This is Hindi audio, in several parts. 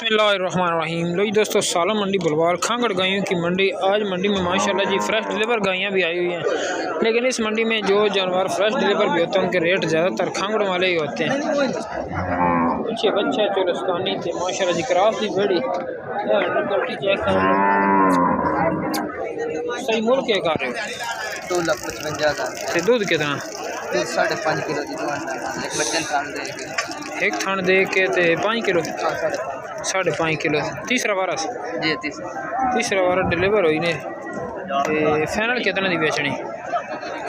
बिस्मिल्लाहिर्रहमानिर्रहीम। लो जी दोस्तों, साला मंडी बुलवार खांगड़ गायों की मंडी। आज मंडी में माशाल्लाह जी फ्रेश डिलीवर गायें भी आई हुई हैं, लेकिन इस मंडी में जो जानवर फ्रेश डिलीवर भी होते हैं उनके रेट ज़्यादातर खांगड़ वाले ही होते हैं। अच्छे बच्चे चोलस्तानी थे माशाल्लाह जी, क्रास की बेड़ी सही मूल के कर रहे हो? 2,55,000। दूध कितना? 5.5 किलो एक थान दे के 5 किलो 5.5 किलो। तीसरा वारस जी तीसरा वारस डिलीवर हुई ने। फाइनल कितना दी बेचनी?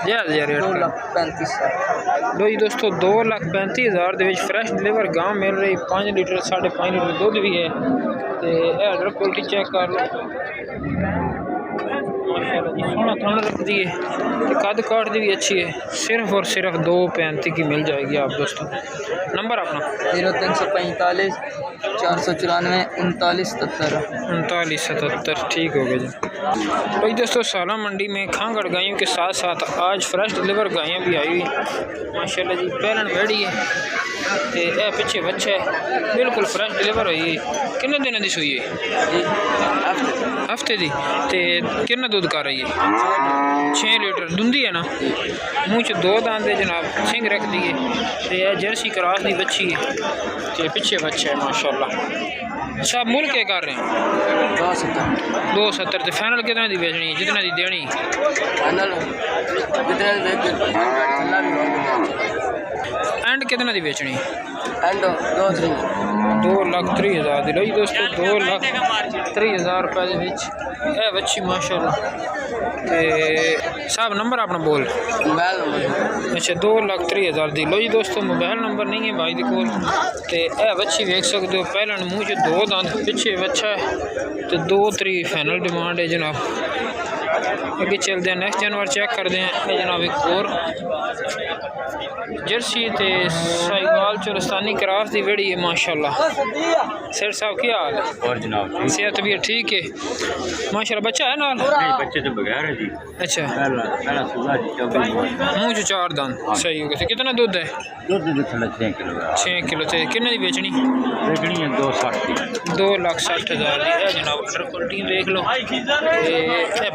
ज़्यादा रेट 2,35,000। लो जी दोस्तों, 2,35,000 फ्रेश डिलीवर गांव मिल रही। 5 लीटर 5.5 लीटर दूध भी है। तो हैडर क्वालिटी चेक कर लो माशाल्लाह जी, सोना थाना रखती है, कद काट दी भी अच्छी है। सिर्फ और सिर्फ 2.35 की मिल जाएगी आप दोस्तों। नंबर अपना 0345 494 3977। ठीक हो गया जी। भाई दोस्तों, साला मंडी में खांगड़ गायों के साथ साथ आज फ्रेश डिलीवर गायें भी आई हुई माशाल्लाह जी। पहलन बेड़ी है तो यह पिछे बच्चा है, बिल्कुल फ्रेश डिलीवर हुई है। किन्ने दिन की सूई है? हफ्ते की। तो कितना दूध कर रही है? 6 लीटर दुंदी है ना। मूँह च 2 दांत जनाब, सिंग रख दी है। तो यह जर्सी क्रॉस की बच्ची है तो पिछे बच्चा है माशाल्लाह। अच्छा, मुल के कर रहे हैं? 270। तो फाइनल कितना दी बेचनी है? जितना दी देनी एंड कितना दी बेचनी? 2,30,000 दी। लो जी दोस्तों, 2,30,000 रुपये के विच यह बच्ची माशाल्लाह। ते साहब नंबर अपना बोल। अच्छा, 2,30,000 दी। लो जी दोस्तों, मोबाइल नंबर नहीं है भाई कोल। तो यह बच्ची वेख सकते हो, पहले मूँह च 2 दांत, पिछे बच्चा है। तो 2,30 फाइनल डिमांड है जनाब। अगे चलते हैं, नेक्स्ट जानवर चेक करते हैं जनाब। एक और जर्सी ते साहिवाल चोलस्तानी क्रॉस दी बेड़ी है माशाल्लाह। सेठ साहब क्या हाल है? और जनाब सेहत भी ठीक है माशाल्लाह। बच्चा है नाल? नहीं, बच्चे तो बगैर है जी। अच्छा, मुँह च 4 दांत। सही हो गया। कितना दूध है? दूध 6 किलो। से किन्ने दी बेचनी? बेचनी है 2,60,000 दी है जनाब। क्वालिटी देख लो,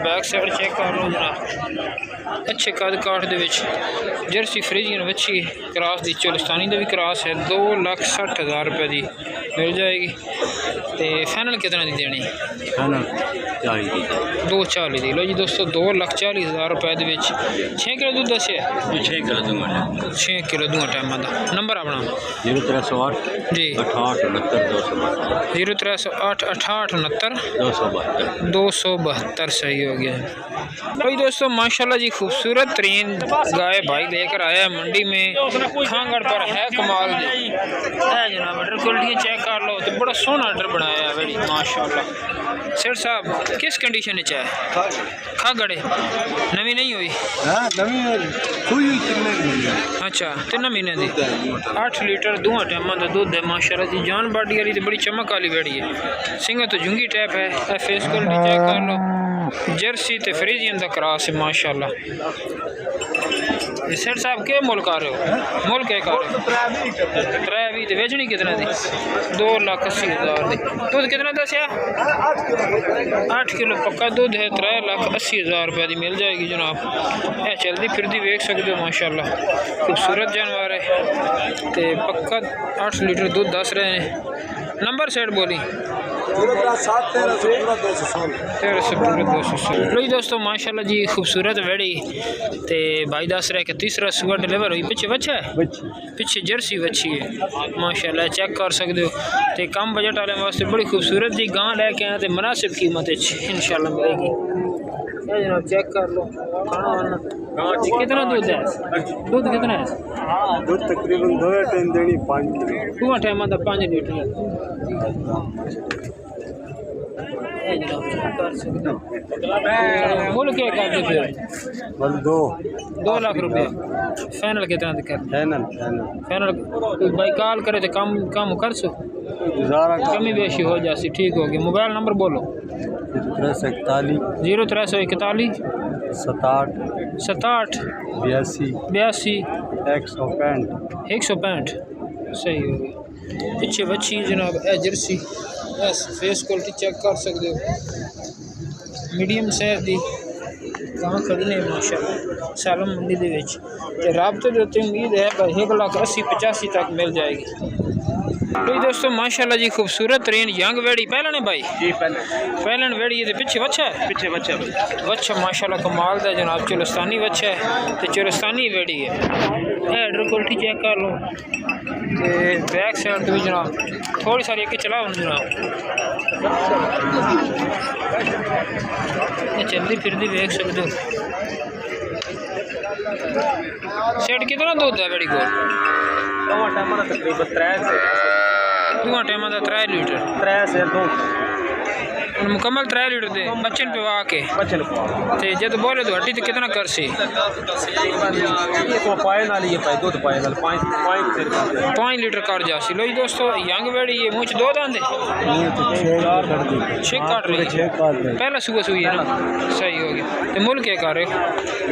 बैक साइड चेक कर लो जनाब। अच्छे कद काठ दे विच जर्सी फ्रीजियन बच्ची क्रॉस दी, चोलस्तानी का भी क्रॉस है। 2,60,000 रुपये की मिल जाएगी। तो फाइनल कितना दी देनी? 2,40 दी। लो जी दोस्तों, 2,40,000 रुपये के 6 किलो दूध दस है। 6 किलो दूँ टाइम का। नंबर अपना 0308 जी 68 0308 68 69 272। सही हो गया भाई दोस्तों माशाल्लाह जी। खूबसूरत तरीन गाय भाई लेकर आया है मंडी में। खांगड़ पर है कमाल है जनाब। अडर क्वालिटी चेक कर लो, तो बड़ा सोहना अडर बनाया है भाई माशाल्लाह। सेठ साहब किस कंडीशन में है? खागड़े नवी नहीं हुई? अच्छा, 3 महीने की 8 लीटर 2 टाइम का दूध है माशाल्लाह जी। जान बाडी वाली तो बड़ी चमक वाली बेड़ी है। सिंगा तो जुंगी टाइप है। फेस क्वालिटी चेक कर लो, जर्सी ते फ्रीजियन का क्रॉस है माशाल्लाह। सेठ साहब के मुल कर रहे हो? मुल के कर रहे हो? 3,20 तो बेचनी कितना दी? 2,80,000 दी। दूध कितना दसिया? 8 किलो पक्का दूध है। 3,80,000 रुपये की मिल जाएगी जनाब। यह चलती फिरती वेख सकते हो माशाल्लाह। खूबसूरत जानवर है तो पक्का 8 लीटर दूध दस रहे हैं। नंबर सेठ बोली 13 लो जी दोस्तों माशाल्लाह जी। खूबसूरत वेड़ी तो भाई दस रहे कि तीसरा सुबह डिलीवर हुई। पिछे बच्चा है, पिछे जर्सी बच्ची है माशाल्लाह। चेक कर सकते हो। तो कम बजट वाले वास्ते बड़ी खूबसूरत जी गां लैके आए तो मुनासिब कीमत इंशाल्लाह मिलेगी जनाब। चेक कर लो कितना दूध है? दूध कितना है? दूध तकरीबन 2 टाइम देनी 5 किलो। 2 टाइम का 5 लीटर है। बोल क्या कर दे फिर? 2 लाख रुपये। फाइनल कितना कर? फाइनल भाई कॉल करे तो कम कर सो, कमी बेशी हो जाती। ठीक हो गया। मोबाइल नंबर बोलो। 0341 0341 67 82 165। सही हो गया। पिछे बच्ची जनाब जर्सी फेस क्वालिटी चेक कर सकते हो मीडियम साइज की गां खड़ी ने माशाल्लाह सालम मंडी दे विच ते राबते दे उत्ते उम्मीद है भाई 1,80,85 तक मिल जाएगी। तो दोस्तों माशाल्लाह जी खूबसूरत तरीन यंग वेड़ी पहले ने भाई जी पहले वेड़ी ये पिछे बच्चा है पीछे बच्चा बच्चा माशाल्लाह कमाल दा जनाब चुलस्तानी बच्चा है ते चुलस्तानी वेड़ी है हेडर क्वालिटी चेक कर लो ते बैक साइड भी जनाब थोड़ी सारी एक चलाओ जनाब चलती फिरती देख सकते हो। सेट कितना दूध है वेड़ी को तकरीबन 3 लीटर 3 से 2 मुकम्मल 3 लीटर दे बच्चन पे वाह के बच्चन ते जब बोले तो हड्डी तो कितना कर सी ये को पाए नाल ये पाए दूध पाए नाल 5 लीटर कर जा सी लो जी दोस्तों यंग वेड़ी ये मुंह च दो दांदे 6 काट रही है पहला सुबह सुई है ना सही हो गया ते मुल क्या कर रहे हो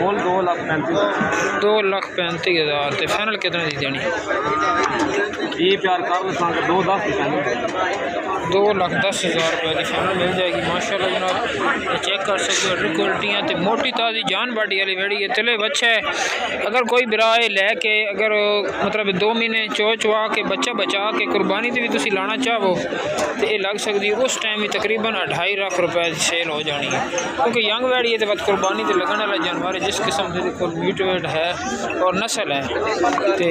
मोल 2,35,000 ते फाइनल कितने दी देनी ये प्यार कर संग 2,10 2,10,000 रुपये की फाइनल मिल जाएगी माशाल्लाह जनाब ये चेक कर सकते हो क्वालिटियाँ तो मोटी ताज़ी जान बाड़ी वाली वेड़ी है तिले बच्चा है अगर कोई बिराए लैके अगर मतलब 2 महीने चवा के बच्चा बचा के कुर्बानी से भी तुम लाना चाहो तो ये लग सकती है उस टाइम ही तकरीबन 2.5 लाख रुपए की सेल हो जानी है क्योंकि यंग वेड़ी है तो बस कुर्बानी से लगने वाला जानवर है जिस किस्म के मीट वेट है और नस्ल है तो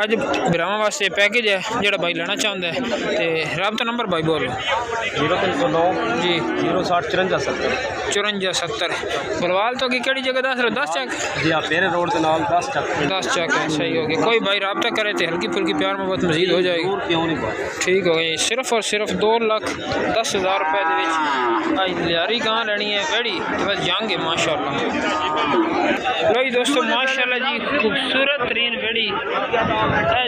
अज बिरावां वास्ते पैकेज है जोड़ा भाई लेना चाहता है तो राबता नंबर भाई बोलो 0309 जी 060 54 70 बलवाल तो की कड़ी जगह 10 चक जी आप मेरे रोड के नाल 10 चक है सही हो गया कोई भाई राब्ता करे तो हल्की फुल्की प्यार मोहब्बत मजीद हो जाएगी क्यों नहीं ठीक हो गई सिर्फ और सिर्फ 2,10,000 रुपए आज लियारी गां लेनी है वेड़ी बस जाएंगे माशाल्लाह लो जी दोस्तों माशाल्लाह जी खूबसूरत तरीन वेड़ी है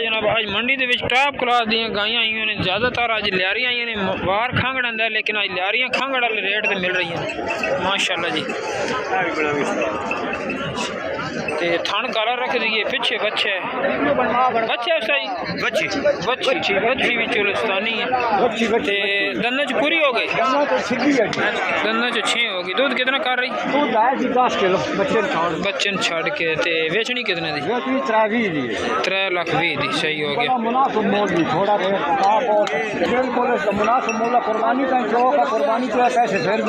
जनाब आज मंडी के टॉप क्लास दी गायें आई ने ज़्यादातर आज लियारियां आई ने वार खांगड़ आंदा लेकिन आज लियारियां खांगड़ वाले रेट से मिल रही हैं माशाल्लाह जी ते थान काला रख दिए पीछे बच्चे सही बच्ची भी चुलस्तानी है ते दंदों च पूरी हो गई दंदों च 6 हो गई दूध कितना कर रही 10 किलो बच्चन छड़ के ते बेचनी कितने दी 3,20,000 दी सही हो गया मुनासिब मोल भी थोड़ा बिल्कुल मुनासिब मोल कुर्बानी का शौक है कुर्बानी के पैसे फिर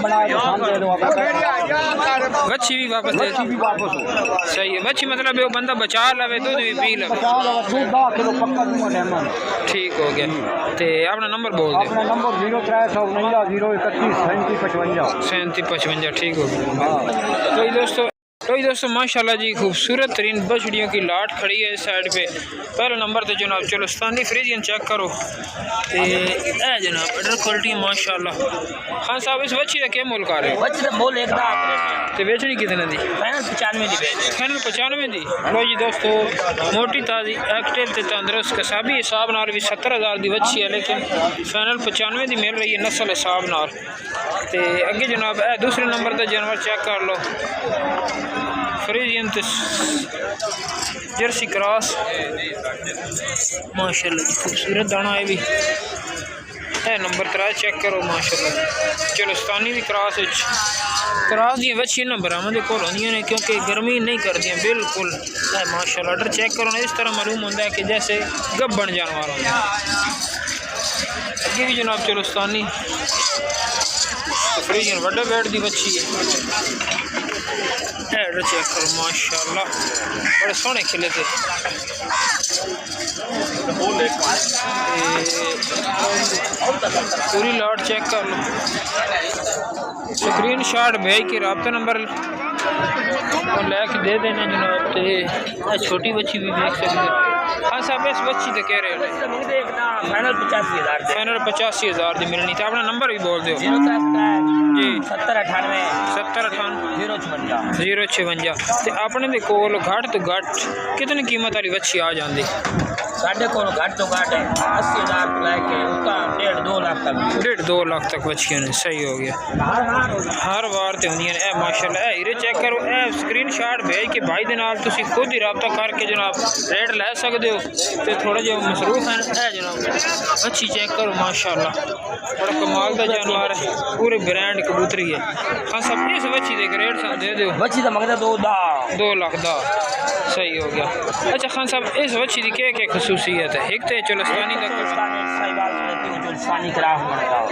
बनाए बच्ची भी वापस दे सही है बच्ची मतलब वो बंदा बचा लवे दूध भी पी लवे ठीक हो गया ते अपना नंबर बोल दे अपना नंबर 0,349,031,37,55 ठीक हो गया तो दोस्तों माशाल्लाह जी खूबसूरत तरीन बछड़ियों की लाट खड़ी है इस साइड पे पहले नंबर तो जनाब चुलस्तानी फ्रीजियन चेक करो ते ए जनाब अडर क्वालिटी माशाल्लाह खान साहब इस बच्ची का क्या मोल कर रहे हो बच्चे का मोल एक लाख ते बेचनी कितने दी फाइनल 95 दी फाइनल 95 दी लो जी दोस्तों मोटी ताज़ी एक्टिव ते तंदुरुस्त कसाबी हिसाब नाल भी 70,000 दी बच्ची है लेकिन फाइनल 95 दी मिल रही है नस्ल हिसाब नाल ते अगे जनाब ए दूसरे नंबर ते जानवर चेक कर लो फ्रीजियन जर्सी क्रॉस माशाल्लाह जी खूबसूरत दाना है भी है नंबर 3 चेक करो माशाल्लाह चुलस्तानी भी क्रॉस दी बच्ची नंबर आमदे को आंदियां ने क्योंकि गर्मी नहीं करती बिल्कुल है माशाल्लाह ऑर्डर चेक करो ना इस तरह मालूम होता है कि जैसे गब्बन जानवर होंगे अगे भी जनाब चुलस्तानी फ्रीजियन वड्डे बैट दी बच्ची है हेडर चेक करो माशाल्लाह बड़े सोहने खिले थे पूरी लॉट चेक कर लो स्क्रीन शॉट भेज के रब्ता नंबर लैके दे देना जनाब ते छोटी बच्ची भी देख सकते हाँ साहब इस बच्ची तो कह रहे हो फाइनल 85,000 फाइनल 85,000 की मिलनी तो अपना नंबर भी बोल दो जी 7058 056 तो अपने दे कोल घट तो घट कितनी कीमत वाली बच्ची आ जाती साढ़े को घट तो घट है 80,000 को लेके उसका 1.5-2 लाख तक 1.5-2 लाख तक बच्चियां ने। सही हो गया, हर बार तो होंदियां ने। माशाल्लाह हीरे चेक करो, स्क्रीनशॉट भेज के भाई दे नाल तुसी खुद ही रब्ता करके जनाब रेट ले सकते हो। तो थोड़ा जो मसरूफ हैं जनाब बच्ची चेक करो माशाल्लाह, बड़ा कमाल का जानवर है, पूरे ब्रांड कबूतरी है। हाँ सब इस बच्ची के रेट सा दे दो। बच्ची का मकसद 2 लाख दा। सही हो गया। अच्छा खान साहब इस बच्ची की क्या खसूसियत है? एक तो चुलस्तानी का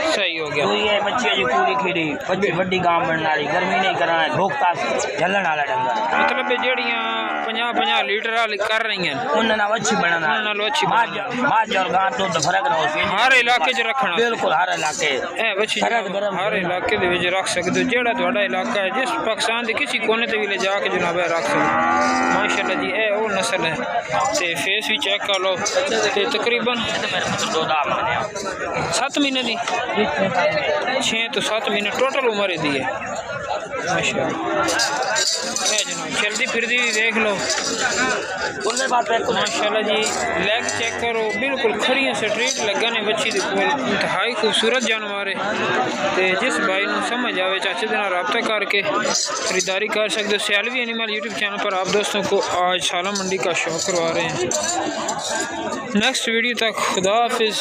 सही हो गया। ये बच्ची जी पूरी खीरी बच्ची बड़ी गांव बनने वाली, गर्मी नहीं करना है, भोगता झलन वाला डंगर, मतलब जड़ियाँ 50-50 लीटर वाली कर रही हैं उन्हें अच्छी बनना माज और गांव तो फर्क ना हो हर इलाके च रखना। बिल्कुल हर इलाके बच्ची हर इलाके दे विच रख सकते हो, जेड़ा तुहाडा इलाका है, जिस पाकिस्तान के किसी कोने ते भी ले जाके जनाब रख सकते माशाल्लाह जी। ए वो नस्ल है ते फेस भी चेक कर लो ते तकरीबन 7 महीने दी 6 तो 7 महीने टोटल उम्र दी है माशाल्लाह। जनाब चलती फिरती भी देख लो माशाल्लाह जी। लेग चेक करो, बिल्कुल खड़ियां स्ट्रीट लगा ने बच्ची दे कोल, इंतहाई खूबसूरत जानवर है। तो जिस भाई को समझ आवे चाचे दे नाल रब्ता करके खरीदारी कर सकते हो। सियालवी एनिमल यूट्यूब चैनल पर आप दोस्तों को आज साला मंडी का शौक करवा रहे हैं। नेक्स्ट वीडियो तक खुदा हाफिज़।